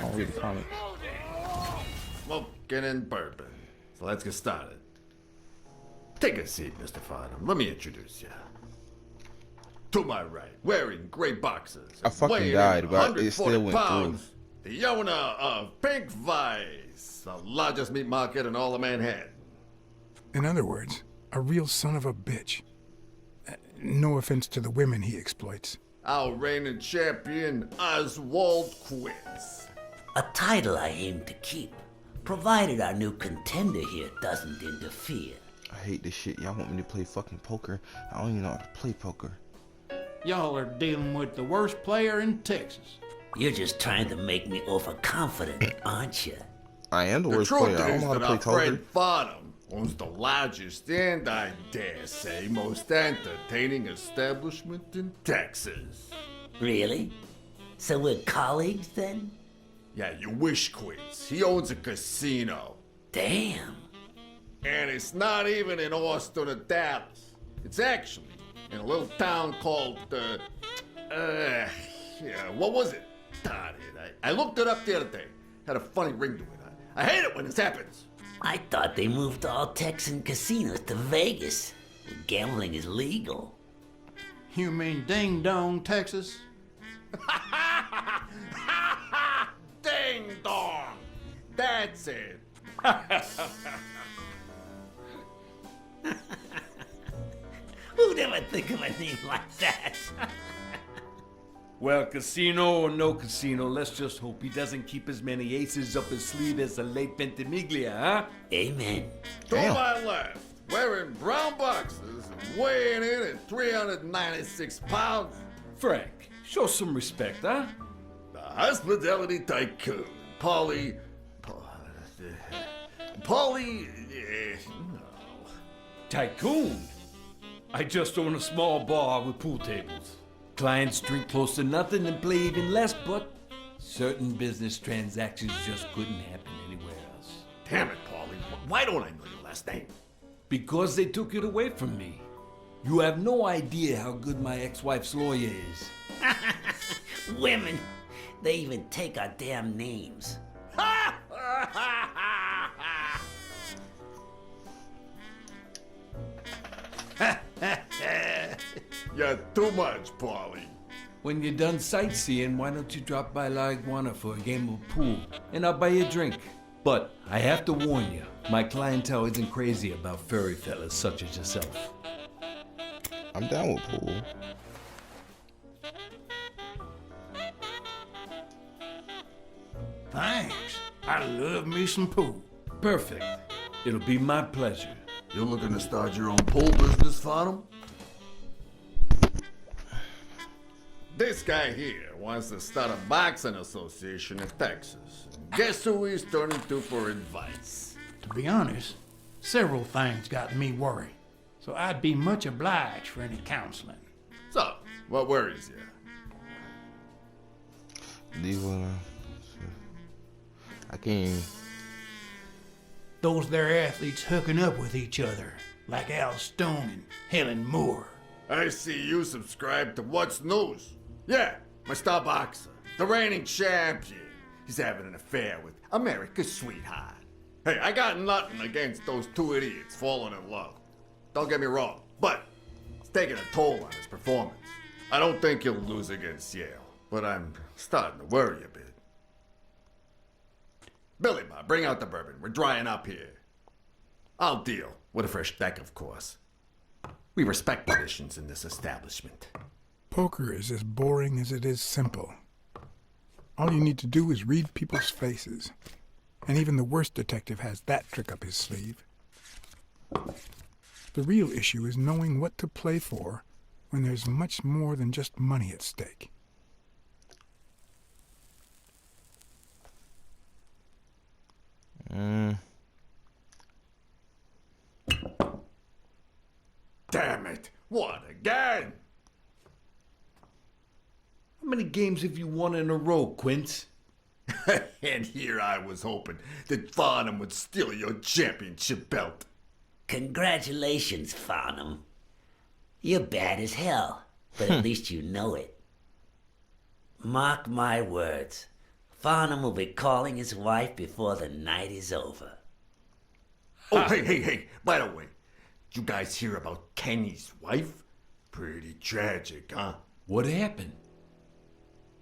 don't read the comics. Smoking and bourbon. So let's get started. Take a seat, Mr. Farnham. Let me introduce you. To my right, wearing gray boxers. I fucking died, but it still went pounds, through. The owner of Pink Vice, the largest meat market in all of Manhattan. In other words, a real son of a bitch. No offense to the women he exploits. Our reigning champion, Oswald Quince. A title I aim to keep, provided our new contender here doesn't interfere. I hate this shit. Y'all want me to play fucking poker? I don't even know how to play poker. Y'all are dealing with the worst player in Texas. You're just trying to make me overconfident, aren't you? I am the worst truth player. I don't know how to play our friend poker. Farnham owns the largest and, I dare say, most entertaining establishment in Texas. Really? So we're colleagues then? Yeah, you wish, Quince. He owns a casino. Damn. And it's not even in Austin or Dallas. It's actually in a little town called, what was it? Darn it. I looked it up the other day. Had a funny ring to it. I hate it when this happens. I thought they moved all Texan casinos to Vegas, where gambling is legal. You mean Ding Dong, Texas? Ding dong! That's it. Who'd ever think of a name like that? Well, casino or no casino, let's just hope he doesn't keep as many aces up his sleeve as the late Ventimiglia, huh? Amen. To my left, wearing brown boxers and weighing in at 396 pounds, Frank, show some respect, huh? the hospitality tycoon, Polly. Tycoon? I just own a small bar with pool tables. Clients drink close to nothing and play even less, but certain business transactions just couldn't happen anywhere else. Damn it, Polly. Why don't I know your last name? Because they took it away from me. You have no idea how good my ex-wife's lawyer is. Women, they even take our damn names. You're too much, Polly. When you're done sightseeing, why don't you drop by La Iguana for a game of pool, and I'll buy you a drink. But I have to warn you, my clientele isn't crazy about furry fellas such as yourself. I'm down with pool. Thanks. I love me some pool. Perfect. It'll be my pleasure. You're looking to start your own pool business, Farnham? This guy here wants to start a boxing association in Texas. Guess who he's turning to for advice? To be honest, several things got me worried, so I'd be much obliged for any counseling. So, what worries you? Do you wanna? I can't. Those there athletes hooking up with each other, like Al Stone and Helen Moore. I see you subscribe to What's News. Yeah, my star boxer, the reigning champion. He's having an affair with America's sweetheart. Hey, I got nothing against those two idiots falling in love. Don't get me wrong, but it's taking a toll on his performance. I don't think he'll lose against Yale, but I'm starting to worry a bit. Billy Bob, bring out the bourbon. We're drying up here. I'll deal with a fresh deck, of course. We respect traditions in this establishment. Poker is as boring as it is simple. All you need to do is read people's faces. And even the worst detective has that trick up his sleeve. The real issue is knowing what to play for when there's much more than just money at stake. Damn it! What, again? How many games have you won in a row, Quince? And here I was hoping that Farnham would steal your championship belt. Congratulations, Farnham. You're bad as hell, but at least you know it. Mark my words. Farnham will be calling his wife before the night is over. Oh, hey, by the way, did you guys hear about Kenny's wife? Pretty tragic, huh? What happened?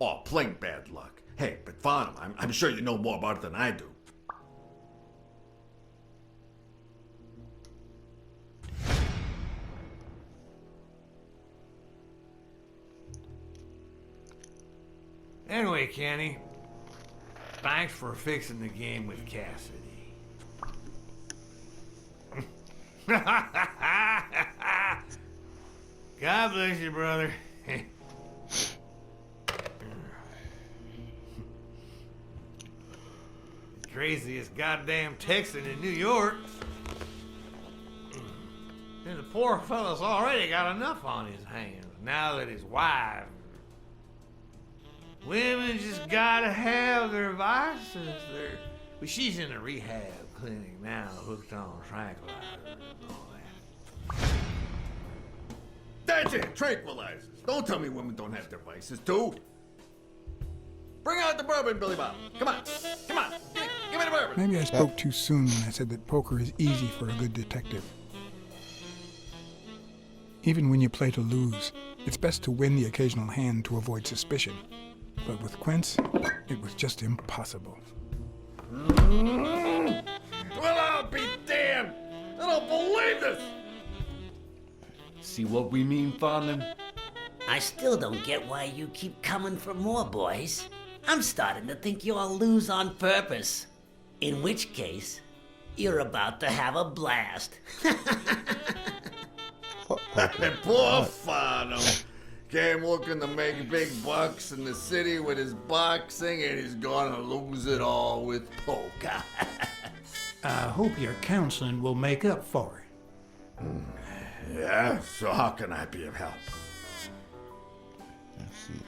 Oh, plain bad luck. Hey, but Farnham, I'm sure you know more about it than I do. Anyway, Kenny, thanks for fixing the game with Cassidy. God bless you, brother. The craziest goddamn Texan in New York. And the poor fella's already got enough on his hands now that his wife. Women just gotta have their vices. But she's in a rehab clinic now, hooked on tranquilizers and all that. That's it, tranquilizers. Don't tell me women don't have their vices, too. Bring out the bourbon, Billy Bob. Come on, give me the bourbon. Maybe I spoke too soon when I said that poker is easy for a good detective. Even when you play to lose, it's best to win the occasional hand to avoid suspicion. But with Quince, it was just impossible. Well, I'll be damned. I don't believe this. See what we mean, Farnham? I still don't get why you keep coming for more, boys. I'm starting to think you all lose on purpose. In which case, you're about to have a blast. Poor Farnham. Came looking to make big bucks in the city with his boxing, and he's gonna lose it all with poker. I hope your counseling will make up for it. Yeah, so how can I be of help? Let's see.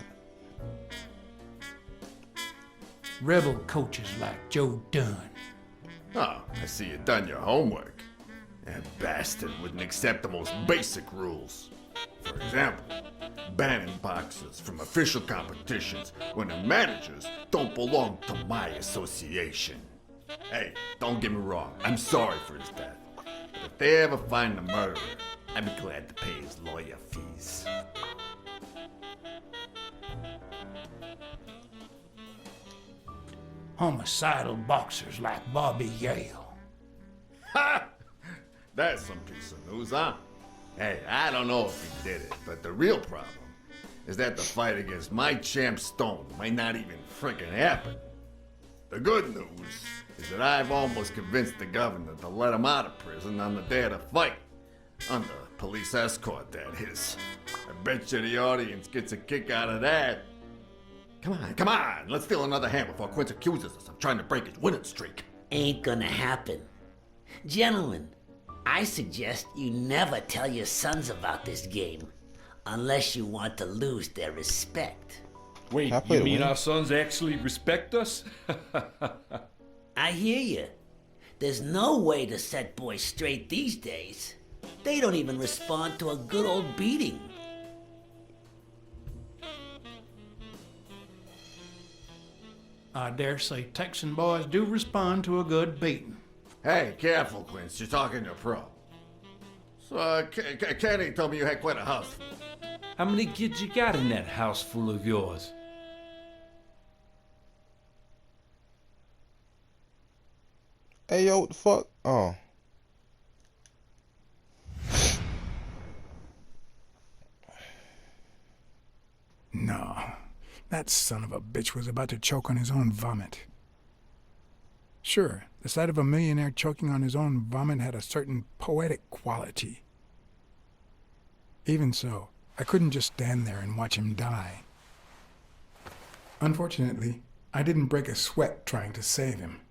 Rebel coaches like Joe Dunn. Oh, I see you done your homework. That bastard wouldn't accept the most basic rules. For example, banning boxers from official competitions when the managers don't belong to my association. Hey, don't get me wrong, I'm sorry for his death. But if they ever find the murderer, I'd be glad to pay his lawyer fees. Homicidal boxers like Bobby Yale. Ha! That's some piece of news, huh? Hey, I don't know if he did it, but the real problem is that the fight against my champ Stone might not even frickin' happen. The good news is that I've almost convinced the governor to let him out of prison on the day of the fight. Under police escort, that is. I bet you the audience gets a kick out of that. Come on, let's steal another hand before Quince accuses us of trying to break his winning streak. Ain't gonna happen. Gentlemen, I suggest you never tell your sons about this game, unless you want to lose their respect. Wait, I play you to mean win. our sons actually respect us? I hear you. There's no way to set boys straight these days. They don't even respond to a good old beating. I dare say Texan boys do respond to a good beating. Hey, careful, Quince, you're talking to a pro. So, Kenny told me you had quite a house full. How many kids you got in that house full of yours? Hey, yo, what the fuck? Oh. No, that son of a bitch was about to choke on his own vomit. Sure, the sight of a millionaire choking on his own vomit had a certain poetic quality. Even so, I couldn't just stand there and watch him die. Unfortunately, I didn't break a sweat trying to save him.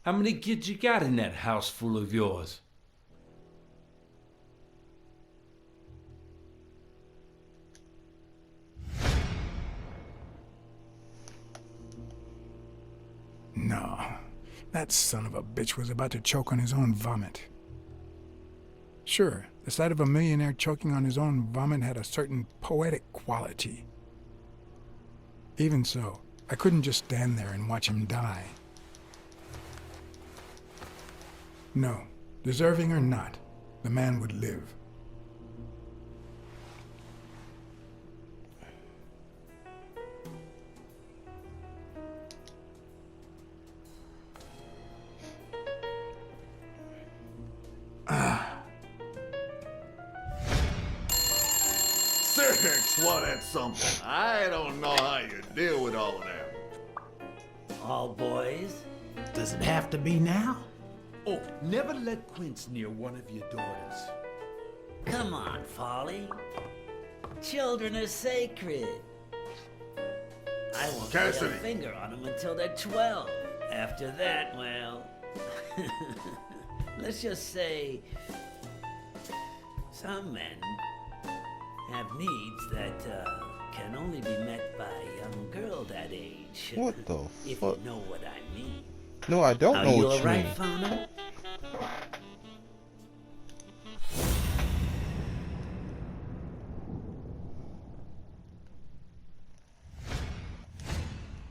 How many kids you got in that house full of yours? No, That son of a bitch was about to choke on his own vomit. Sure, the sight of a millionaire choking on his own vomit had a certain poetic quality. Even so, I couldn't just stand there and watch him die. No, deserving or not, the man would live. Six, what that's something. I don't know how you deal with all of them. All boys? Does it have to be now? Oh, never let Quince near one of your daughters. Come on, Folly. Children are sacred. I won't lay a Cassidy. finger on them until they're 12. After that, well, let's just say some men have needs that can only be met by a young girl that age. What the If fuck? you know what I mean. No, I don't Are know you what you alright, mean. Fauna?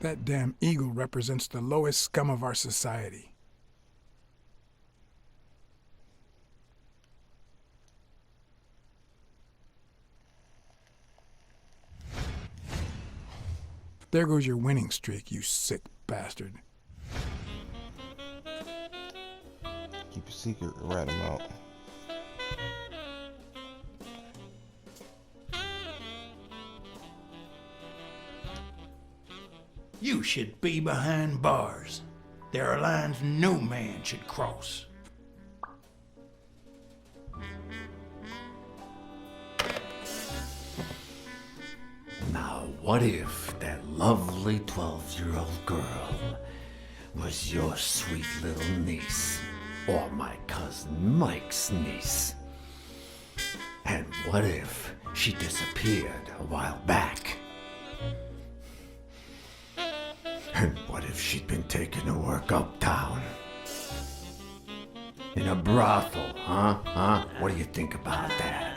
That damn eagle represents the lowest scum of our society. There goes your winning streak, you sick bastard. Keep a secret, rat him out. You should be behind bars. There are lines no man should cross. Now, what if that lovely 12-year-old girl was your sweet little niece, or my cousin Mike's niece? And what if she disappeared a while back? And what if she'd been taken to work uptown? In a brothel, huh? What do you think about that?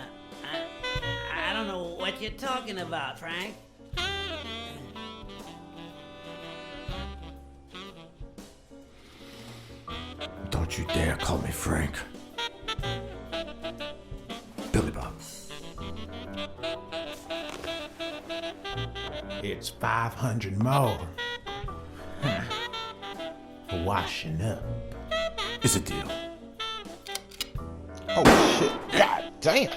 I don't know what you're talking about, Frank. Don't you dare call me Frank. Billy Bob. It's 500 more. For washing up. It's a deal. Oh shit! God damn!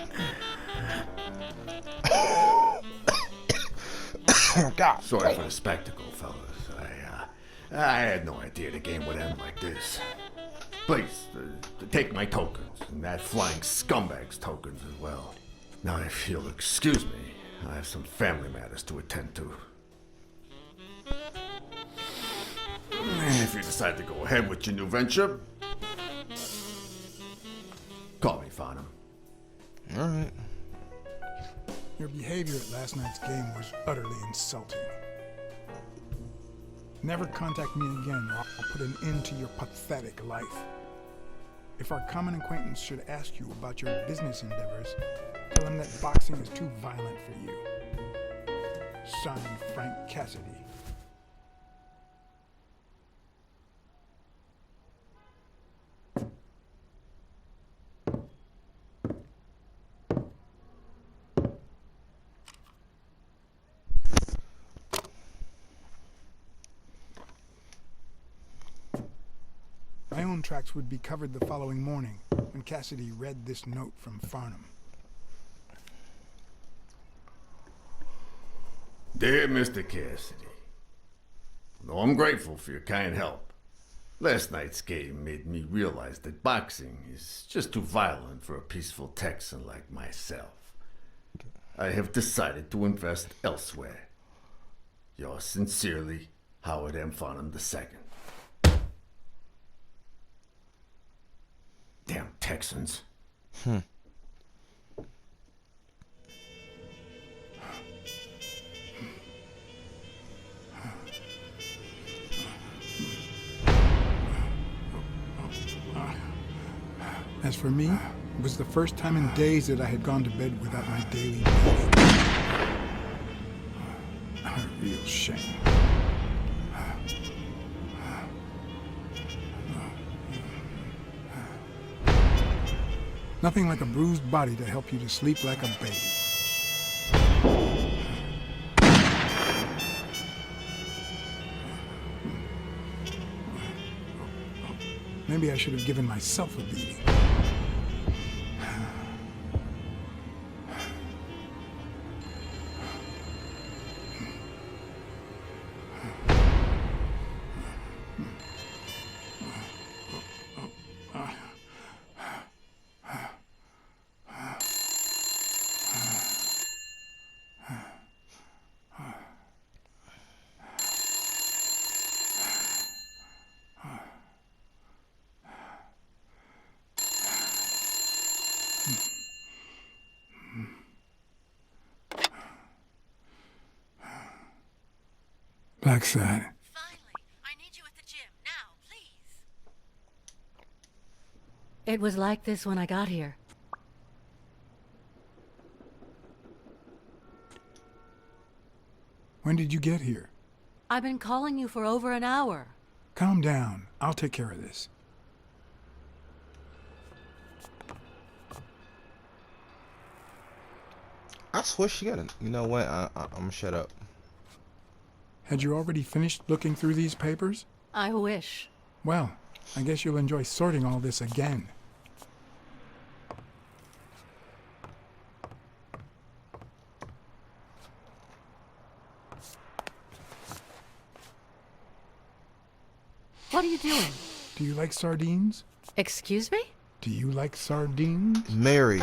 God. Sorry damn. for the spectacle, fellas. I had no idea the game would end like this. Please, take my tokens, and that flying scumbag's tokens as well. Now, if you'll excuse me, I have some family matters to attend to. If you decide to go ahead with your new venture, call me, Farnham. Alright. Your behavior at last night's game was utterly insulting. Never contact me again or I'll put an end to your pathetic life. If our common acquaintance should ask you about your business endeavors, tell him that boxing is too violent for you. Signed, Frank Cassidy. My own tracks would be covered the following morning when Cassidy read this note from Farnham. Dear Mr. Cassidy, though I'm grateful for your kind help, last night's game made me realize that boxing is just too violent for a peaceful Texan like myself. I have decided to invest elsewhere. Yours sincerely, Howard M. Farnham II. Damn Texans. As for me, it was the first time in days that I had gone to bed without my daily bleeding. A real shame. Nothing like a bruised body to help you to sleep like a baby. Maybe I should have given myself a beating. BlackSad. Finally, I need you at the gym now, please. It was like this when I got here. When did you get here? I've been calling you for over an hour. Calm down. I'll take care of this. I swear she got it. You know what? I'm gonna shut up. Had you already finished looking through these papers? I wish. Well, I guess you'll enjoy sorting all this again. What are you doing? Do you like sardines? Excuse me? Do you like sardines? Mary.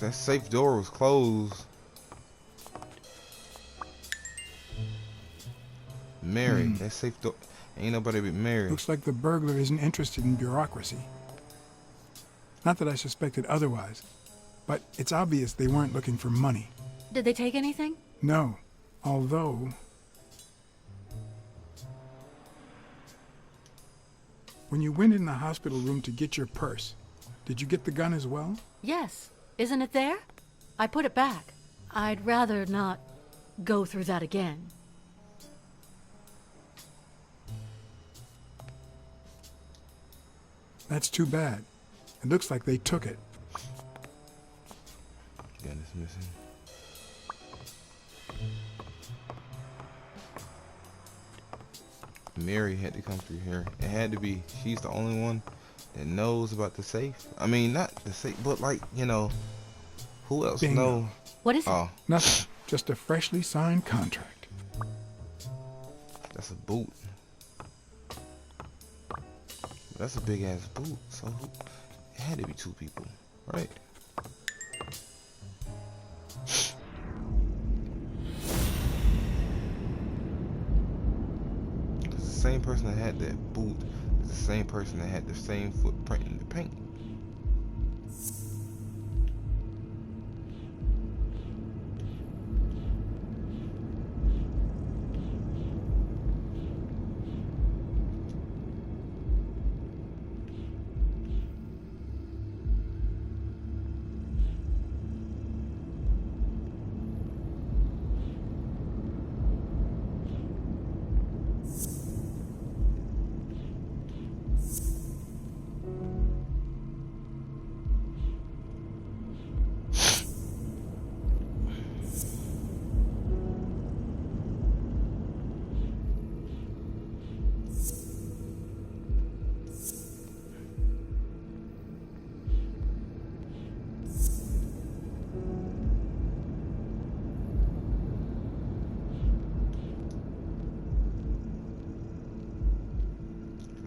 That safe door was closed. Mary, that safe door. Ain't nobody but Mary. Looks like the burglar isn't interested in bureaucracy. Not that I suspected otherwise, but it's obvious they weren't looking for money. Did they take anything? No, although... When you went in the hospital room to get your purse, did you get the gun as well? Yes. Isn't it there? I put it back. I'd rather not go through that again. That's too bad. It looks like they took it. Gun is missing. Mary had to come through here. It had to be. She's the only one that knows about the safe. I mean, not the safe, but like, you know, who else Bingo. know? What is it? Oh, Nothing. Just a freshly signed contract. that's a boot. That's a big ass boot. So it had to be two people, right? The same person that had that boot is the same person that had the same footprint in the paint.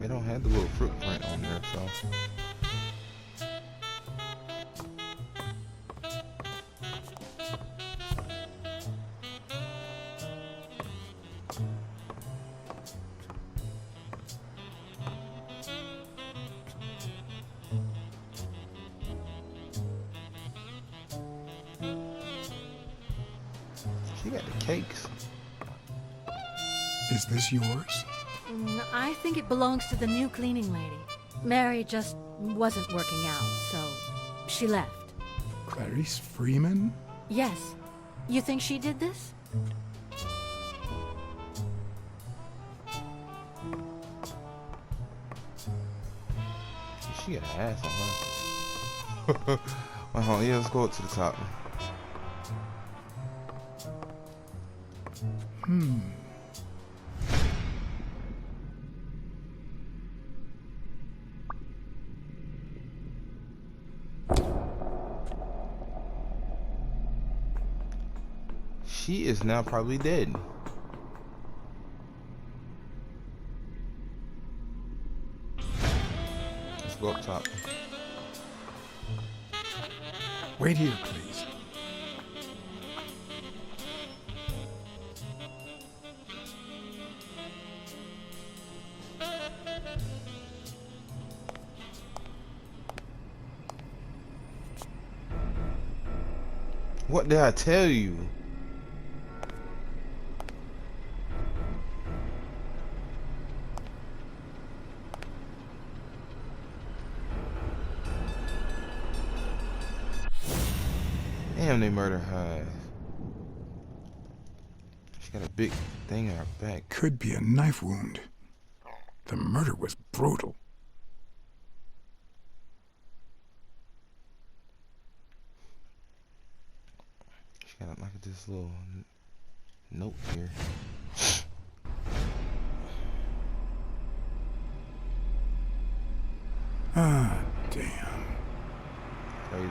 They don't have the little footprint on there, so. She got the cakes. Is this yours? I think it belongs to the new cleaning lady. Mary just wasn't working out, so she left. Clarice Freeman? Yes. You think she did this? She got an ass on her. Well, yeah, let's go up to the top. She is now probably dead. Let's go up top. Wait here, please. What did I tell you? Damn, they murdered her. She got a big thing in her back. Could be a knife wound. The murder was brutal. She got like this little note here. Ah, damn. Crazy.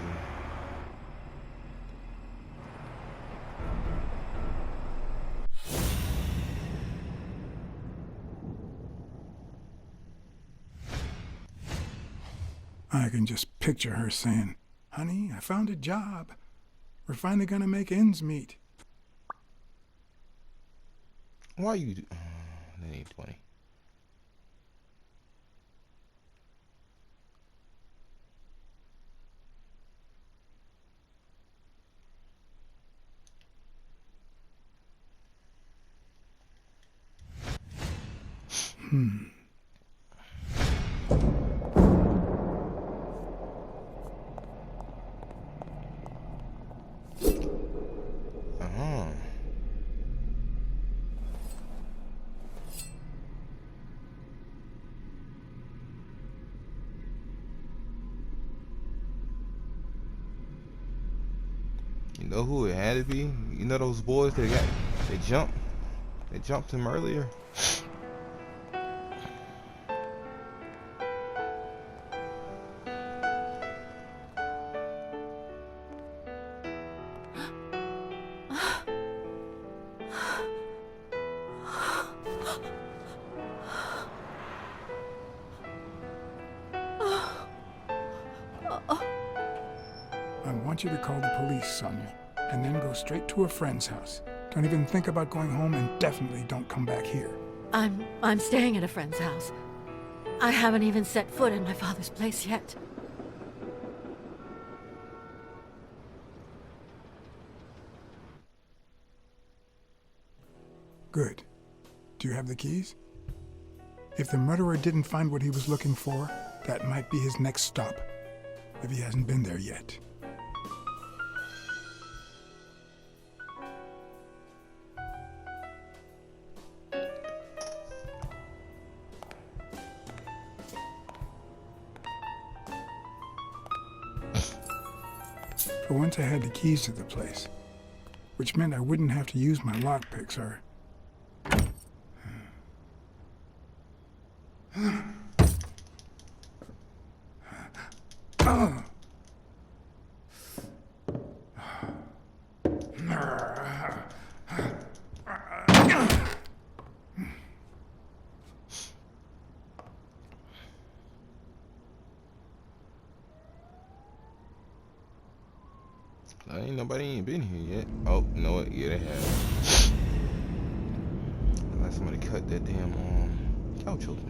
I can just picture her saying, "Honey, I found a job. We're finally gonna make ends meet." Why you? That ain't 20. You know who it had to be? You know those boys that they jumped him earlier. I want you to call the police, Sonia, and then go straight to a friend's house. Don't even think about going home, and definitely don't come back here. I'm staying at a friend's house. I haven't even set foot in my father's place yet. Good. Do you have the keys? If the murderer didn't find what he was looking for, that might be his next stop, if he hasn't been there yet. For once I had the keys to the place, which meant I wouldn't have to use my lockpicks or... Nobody ain't been here yet. Oh, you know what? Yeah, they have. Unless somebody cut that damn couch open.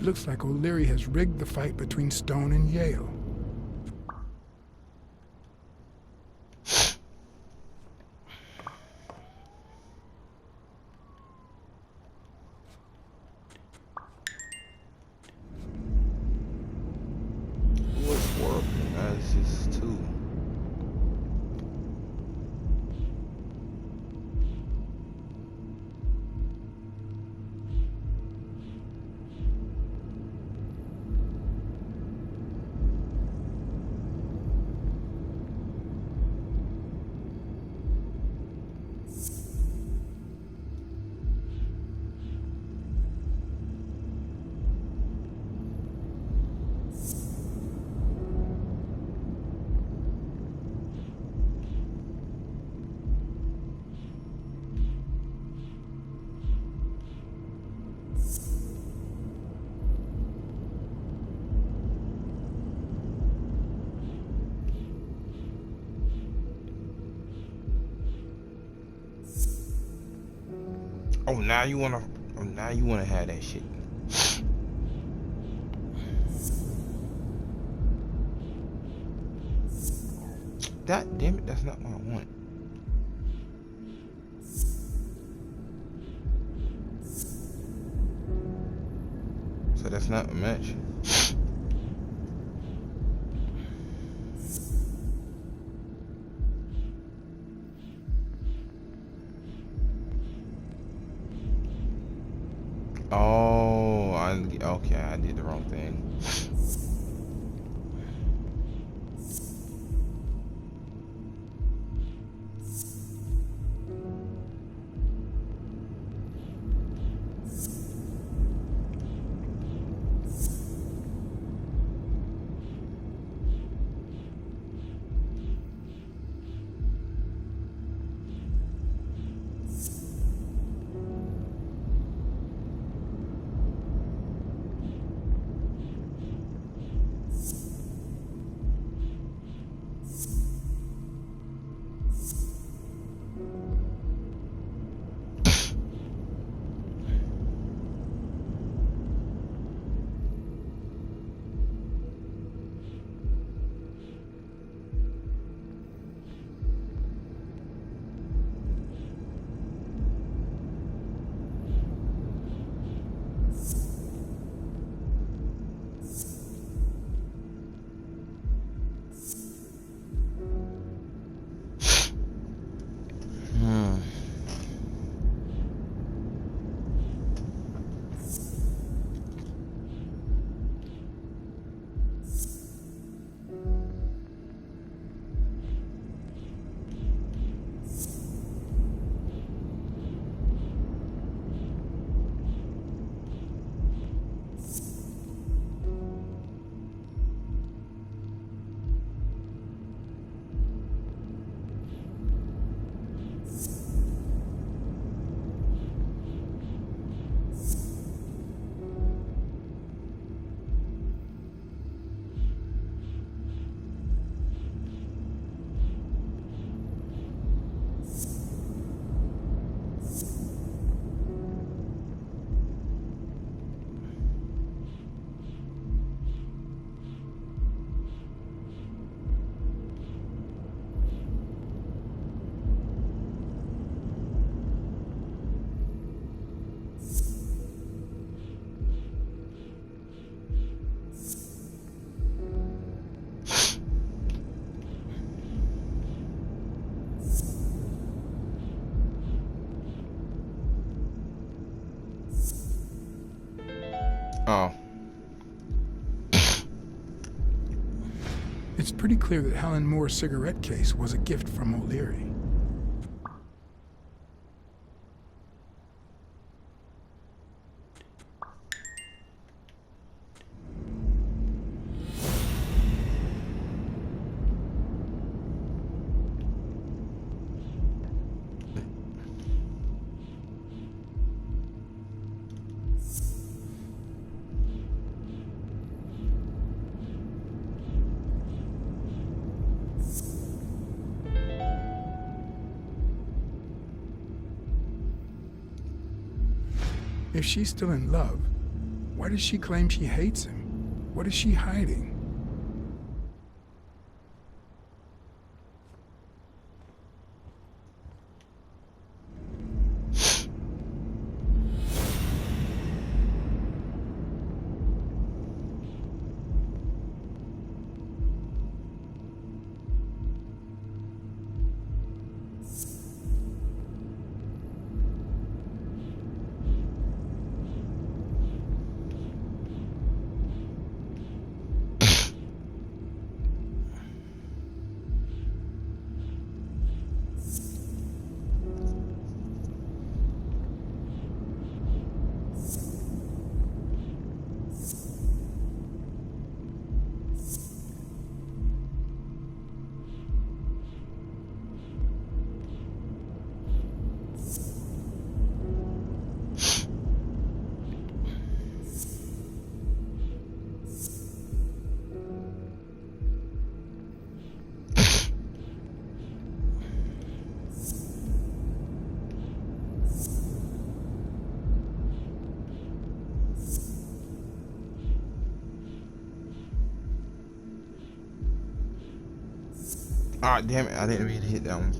It looks like O'Leary has rigged the fight between Stone and Yale. What's horrible? That's just too. Oh, now you wanna. Oh, now you wanna have that shit. God damn it! That's not what I want. So that's not a match. Oh, okay. I did the wrong thing. Oh. It's pretty clear that Helen Moore's cigarette case was a gift from O'Leary. If she's still in love, Why does she claim she hates him? What is she hiding? Ah, damn it! I didn't mean to hit that one.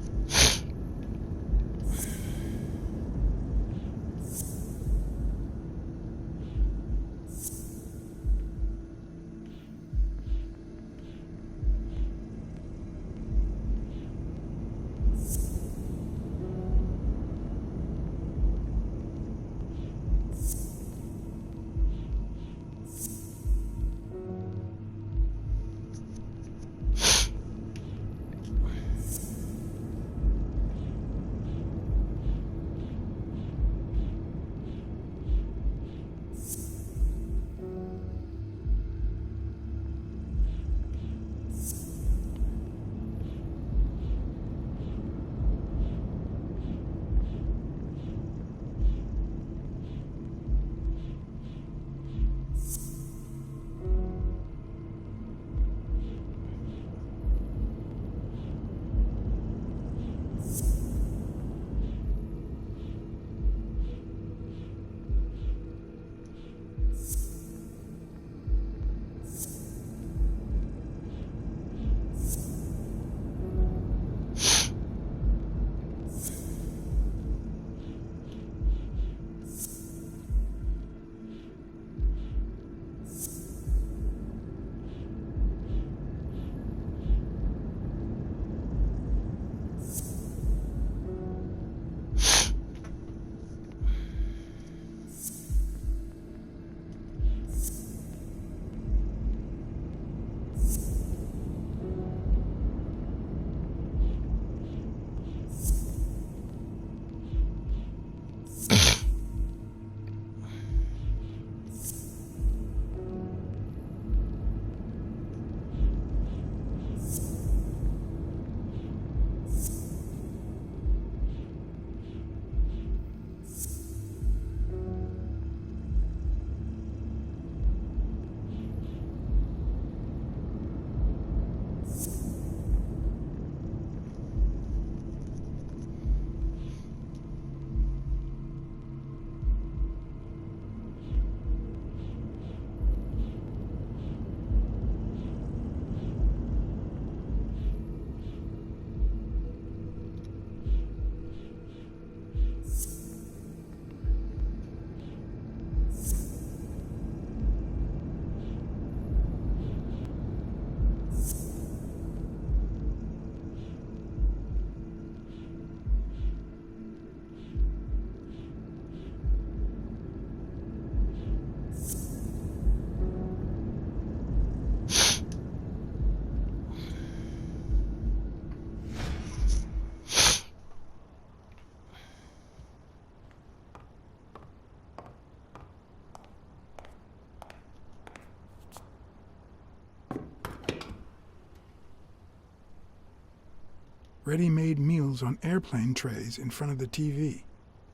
Ready-made meals on airplane trays in front of the TV.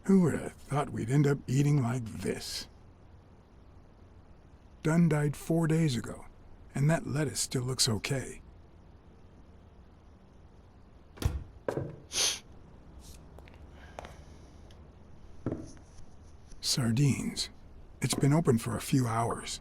Who would have thought we'd end up eating like this? Dunn died 4 days ago, and that lettuce still looks okay. Sardines. It's been open for a few hours.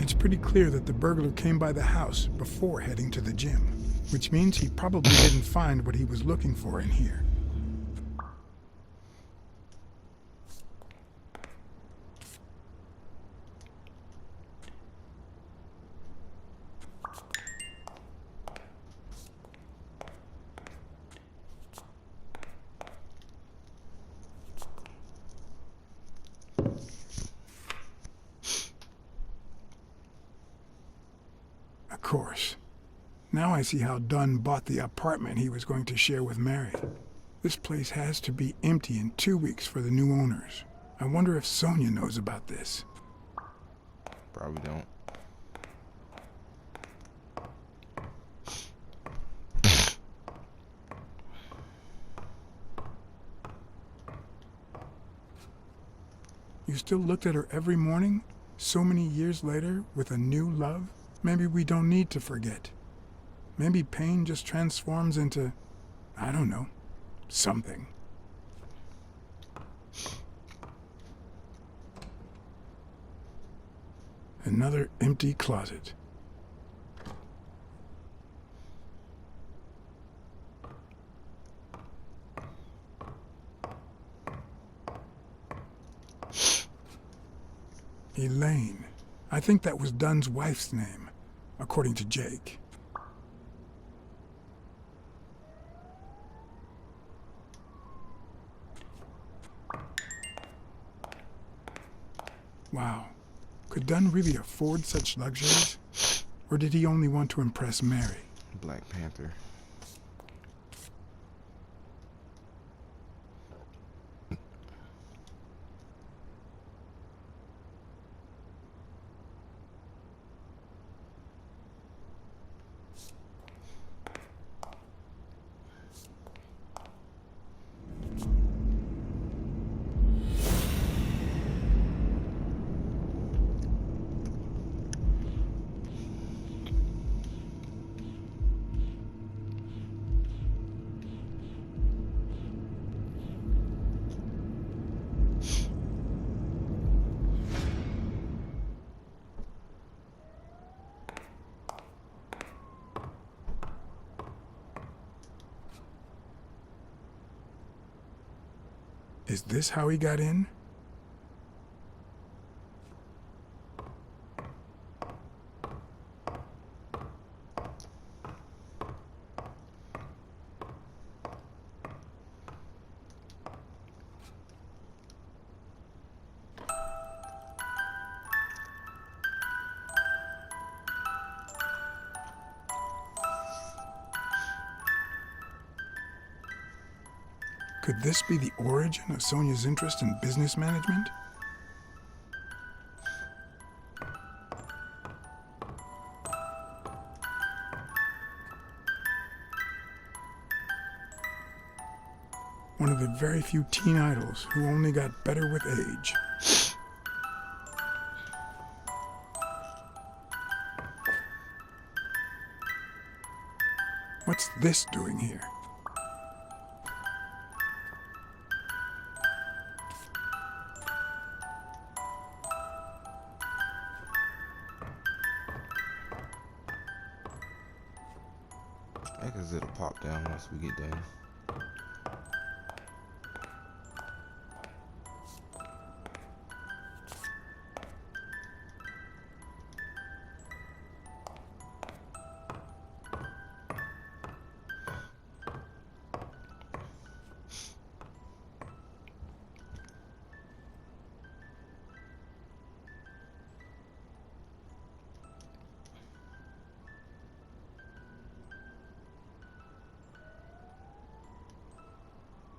It's pretty clear that the burglar came by the house before heading to the gym, which means he probably didn't find what he was looking for in here. Of course. Now I see how Dunn bought the apartment he was going to share with Mary. This place has to be empty in 2 weeks for the new owners. I wonder if Sonia knows about this. Probably don't. You still looked at her every morning, so many years later, with a new love? Maybe we don't need to forget. Maybe pain just transforms into, I don't know, something. Another empty closet. Elaine. I think that was Dunn's wife's name, according to Jake. Wow. Could Dunn really afford such luxuries? Or did he only want to impress Mary? Black Panther. Is this how he got in? Could this be the origin of Sonia's interest in business management? One of the very few teen idols who only got better with age. What's this doing here? I guess it'll pop down once we get done.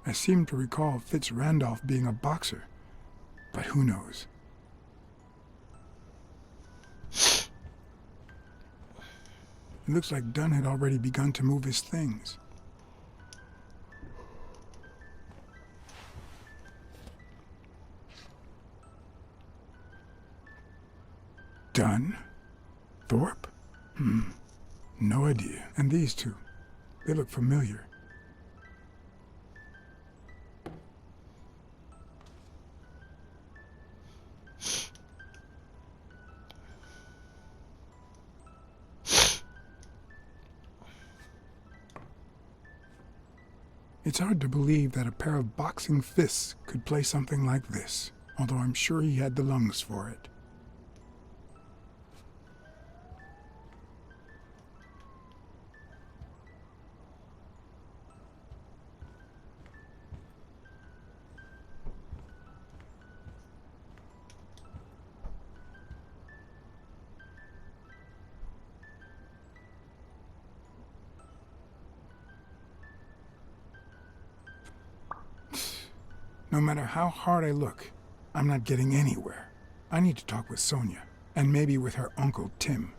I seem to recall Fitz Randolph being a boxer, but who knows? It looks like Dunn had already begun to move his things. Dunn? Thorpe? No idea. And these two, they look familiar. It's hard to believe that a pair of boxing fists could play something like this, although I'm sure he had the lungs for it. No matter how hard I look, I'm not getting anywhere. I need to talk with Sonia, and maybe with her uncle Tim.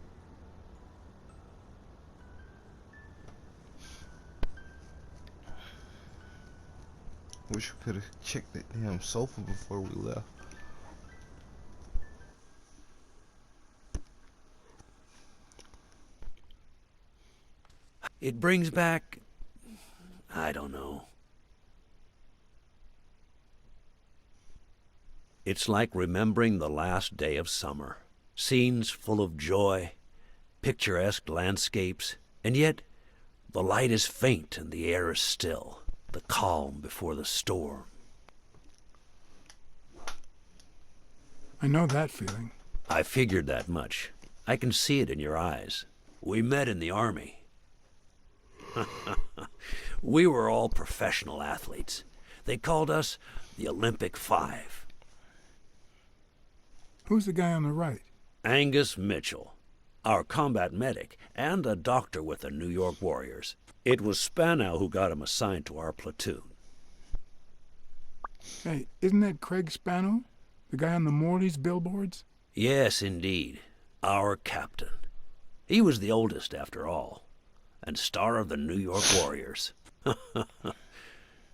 Wish we could have checked that damn sofa before we left. It brings back... I don't know. It's like remembering the last day of summer. Scenes full of joy, picturesque landscapes, and yet the light is faint and the air is still. The calm before the storm. I know that feeling. I figured that much. I can see it in your eyes. We met in the Army. We were all professional athletes. They called us the Olympic Five. Who's the guy on the right? Angus Mitchell, our combat medic, and a doctor with the New York Warriors. It was Spanow who got him assigned to our platoon. Hey, isn't that Craig Spanow? The guy on the Morley's billboards? Yes, indeed. Our captain. He was the oldest, after all, and star of the New York Warriors.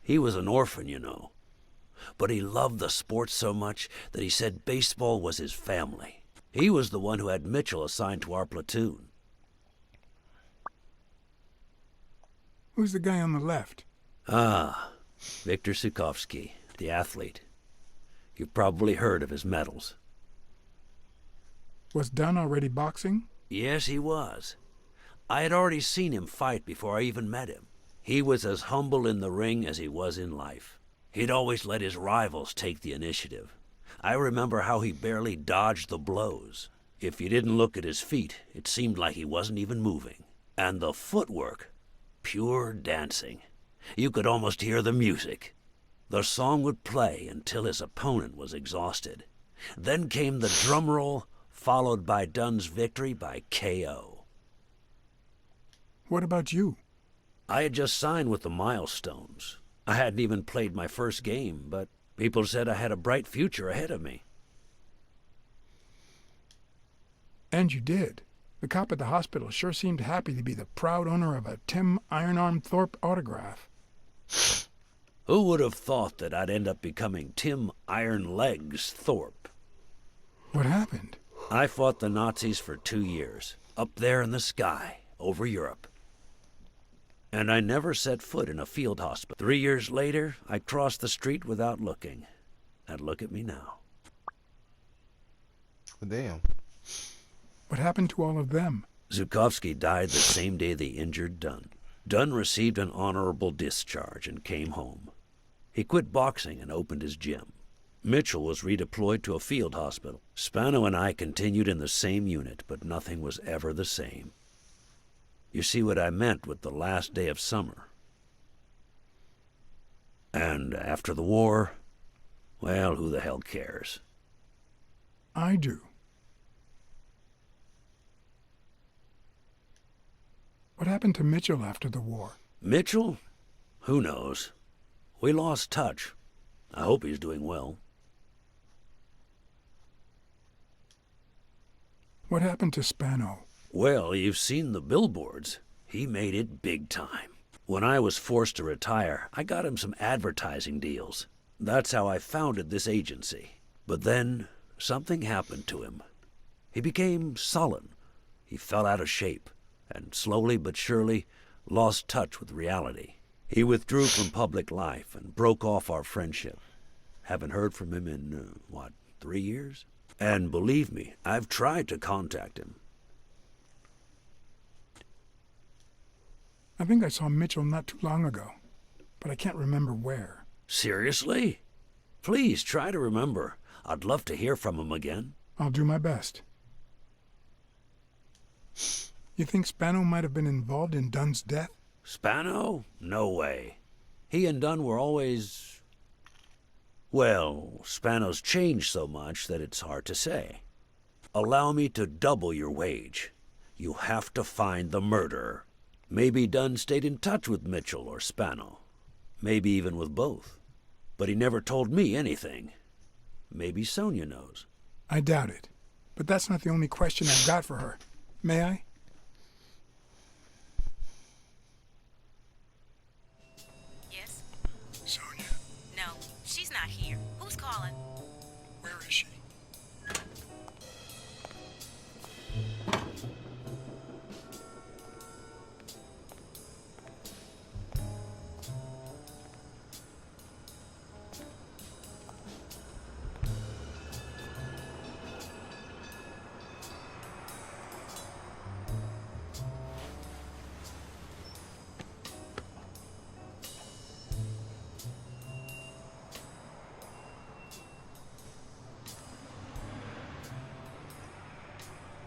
He was an orphan, you know. But he loved the sport so much that he said baseball was his family. He was the one who had Mitchell assigned to our platoon. Who's the guy on the left? Ah, Victor Sukovsky, the athlete. You've probably heard of his medals. Was Dunn already boxing? Yes, he was. I had already seen him fight before I even met him. He was as humble in the ring as he was in life. He'd always let his rivals take the initiative. I remember how he barely dodged the blows. If you didn't look at his feet, it seemed like he wasn't even moving. And the footwork, pure dancing. You could almost hear the music. The song would play until his opponent was exhausted. Then came the drum roll, followed by Dunn's victory by KO. What about you? I had just signed with the Milestones. I hadn't even played my first game, but people said I had a bright future ahead of me. And you did. The cop at the hospital sure seemed happy to be the proud owner of a Tim Iron-Arm Thorpe autograph. Who would have thought that I'd end up becoming Tim Iron Legs Thorpe? What happened? I fought the Nazis for 2 years, up there in the sky, over Europe. And I never set foot in a field hospital. 3 years later, I crossed the street without looking. And look at me now. Damn. What happened to all of them? Zukovsky died the same day they injured Dunn. Dunn received an honorable discharge and came home. He quit boxing and opened his gym. Mitchell was redeployed to a field hospital. Spano and I continued in the same unit, but nothing was ever the same. You see what I meant with the last day of summer. And after the war, well, who the hell cares? I do. What happened to Mitchell after the war? Mitchell? Who knows? We lost touch. I hope he's doing well. What happened to Spano? Well, you've seen the billboards. He made it big time. When I was forced to retire, I got him some advertising deals. That's how I founded this agency. But then, something happened to him. He became sullen. He fell out of shape, and slowly but surely lost touch with reality. He withdrew from public life and broke off our friendship. Haven't heard from him in, 3 years? And believe me, I've tried to contact him. I think I saw Mitchell not too long ago, but I can't remember where. Seriously? Please try to remember. I'd love to hear from him again. I'll do my best. You think Spano might have been involved in Dunn's death? Spano? No way. He and Dunn were always... Well, Spano's changed so much that it's hard to say. Allow me to double your wage. You have to find the murderer. Maybe Dunn stayed in touch with Mitchell or Spano. Maybe even with both. But he never told me anything. Maybe Sonia knows. I doubt it. But that's not the only question I've got for her. May I? Yes? Sonia, No, she's not here. Who's calling? where is she?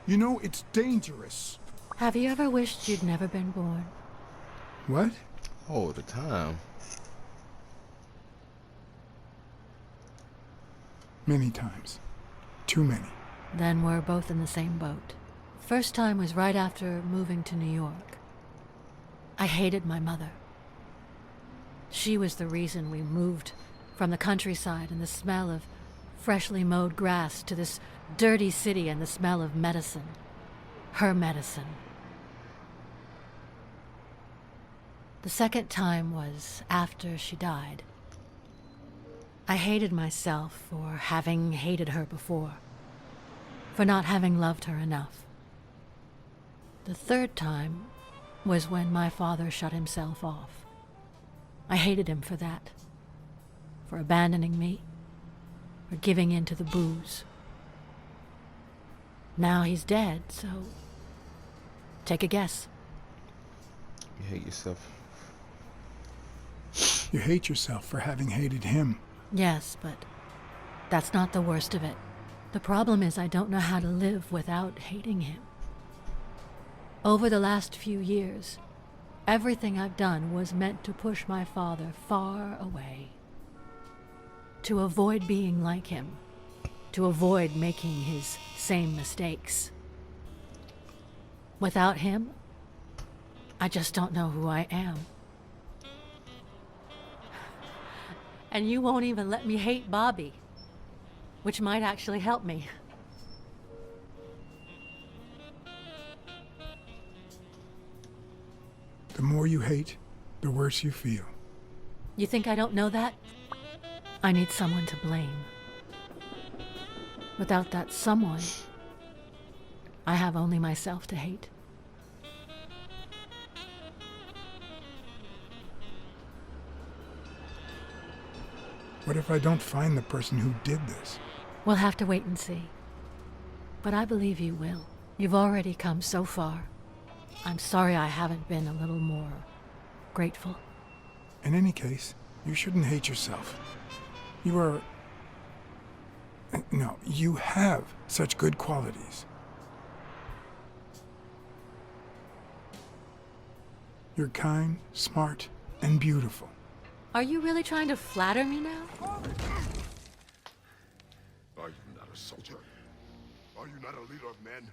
You know, it's dangerous. Have you ever wished you'd never been born? What? All the time. Many times. Too many. Then we're both in the same boat. First time was right after moving to New York. I hated my mother. She was the reason we moved from the countryside and the smell of freshly mowed grass to this dirty city and the smell of medicine. Her medicine. The second time was after she died. I hated myself for having hated her before, for not having loved her enough. The third time was when my father shut himself off. I hated him for that, for abandoning me, for giving in to the booze. Now he's dead, so take a guess. You hate yourself. You hate yourself for having hated him. Yes, but that's not the worst of it. The problem is I don't know how to live without hating him. Over the last few years, everything I've done was meant to push my father far away. To avoid being like him. To avoid making his same mistakes. Without him, I just don't know who I am. And you won't even let me hate Bobby, which might actually help me. The more you hate, the worse you feel. You think I don't know that? I need someone to blame. Without that someone, I have only myself to hate. What if I don't find the person who did this? We'll have to wait and see. But I believe you will. You've already come so far. I'm sorry I haven't been a little more grateful. In any case, you shouldn't hate yourself. You are... No, you have such good qualities. You're kind, smart, and beautiful. Are you really trying to flatter me now? Are you not a soldier? Are you not a leader of men?